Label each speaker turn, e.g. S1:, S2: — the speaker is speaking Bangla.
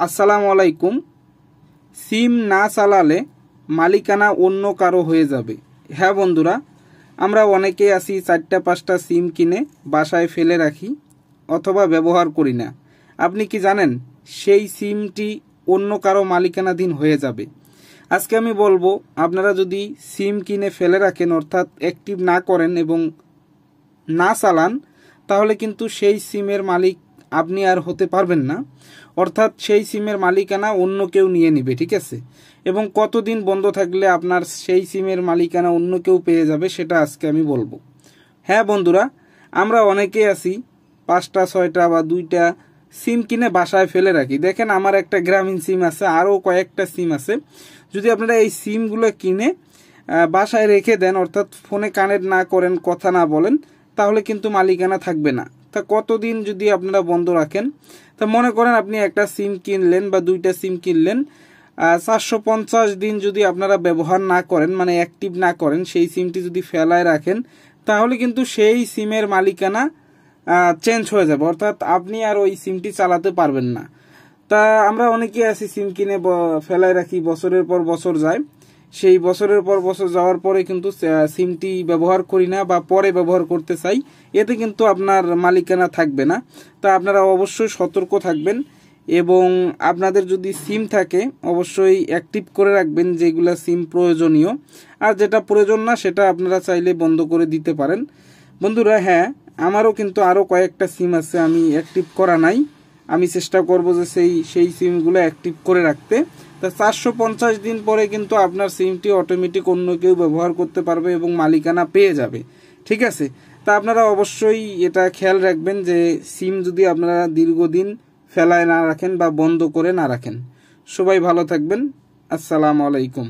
S1: আসসালামু আলাইকুম। সিম না চালালে মালিকানা অন্য কারো হয়ে যাবে। হ্যাঁ বন্ধুরা, আমরা অনেকেই আছি 4টা-5টা সিম কিনে বাসায় ফেলে রাখি অথবা ব্যবহার করি না। আপনি কি জানেন সেই সিমটি অন্য কারো মালিকানাধীন হয়ে যাবে? আজকে আমি বলবো, আপনারা যদি সিম কিনে ফেলে রাখেন অর্থাৎ অ্যাক্টিভ না করেন এবং না চালান, তাহলে কিন্তু সেই সিমের মালিক আপনি আর হতে পারবেন না। অর্থাৎ সেই সিমের মালিকানা অন্য কেউ নিয়ে নেবে, ঠিক আছে? এবং কতদিন বন্ধ থাকলে আপনার সেই সিমের মালিকানা অন্য কেউ পেয়ে যাবে সেটা আজকে আমি বলবো। হ্যাঁ বন্ধুরা, আমরা অনেকেই আছি 5টা 6টা বা 2টা সিম কিনে বাসায় ফেলে রাখি। দেখেন, আমার একটা গ্রামীণ সিম আছে, আরও কয়েকটা সিম আছে। যদি আপনারা এই সিমগুলো কিনে বাসায় রেখে দেন, অর্থাৎ ফোনে কানেক্ট না করেন, কথা না বলেন, তাহলে কিন্তু মালিকানা থাকবে না। তা কতদিন যদি আপনারা বন্ধ রাখেন? তা মনে করেন আপনি একটা সিম কিনলেন বা 2টা সিম কিনলেন, 450 দিন যদি আপনারা ব্যবহার না করেন, মানে অ্যাক্টিভ না করেন, সেই সিমটি যদি ফেলায় রাখেন, তাহলে কিন্তু সেই সিমের মালিকানা চেঞ্জ হয়ে যাবে, অর্থাৎ আপনি আর ওই সিমটি চালাতে পারবেন না। তা আমরা অনেকেই আছি সিম কিনে ফেলায় রাখি, বছরের পর বছর যায়, সেই বছরের পর বছর যাওয়ার পরে কিন্তু সিমটি ব্যবহার করি না বা পরে ব্যবহার করতে চাই, এতে কিন্তু আপনার মালিকানা থাকবে না। তা আপনারা অবশ্যই সতর্ক থাকবেন এবং আপনাদের যদি সিম থাকে অবশ্যই অ্যাক্টিভ করে রাখবেন, যেগুলা সিম প্রয়োজনীয়। আর যেটা প্রয়োজন না সেটা আপনারা চাইলে বন্ধ করে দিতে পারেন। বন্ধুরা, হ্যাঁ, আমারও কিন্তু আরও কয়েকটা সিম আছে আমি অ্যাক্টিভ করা নাই। আমি চেষ্টা করব যে সেই সিমগুলো অ্যাক্টিভ করে রাখতে। তা 450 দিন পরে কিন্তু আপনার সিমটি অটোমেটিক অন্য কেউ ব্যবহার করতে পারবে এবং মালিকানা পেয়ে যাবে, ঠিক আছে? তা আপনারা অবশ্যই এটা খেয়াল রাখবেন যে সিম যদি আপনারা দীর্ঘদিন ফেলায় না রাখেন বা বন্ধ করে না রাখেন। সবাই ভালো থাকবেন। আসসালামু আলাইকুম।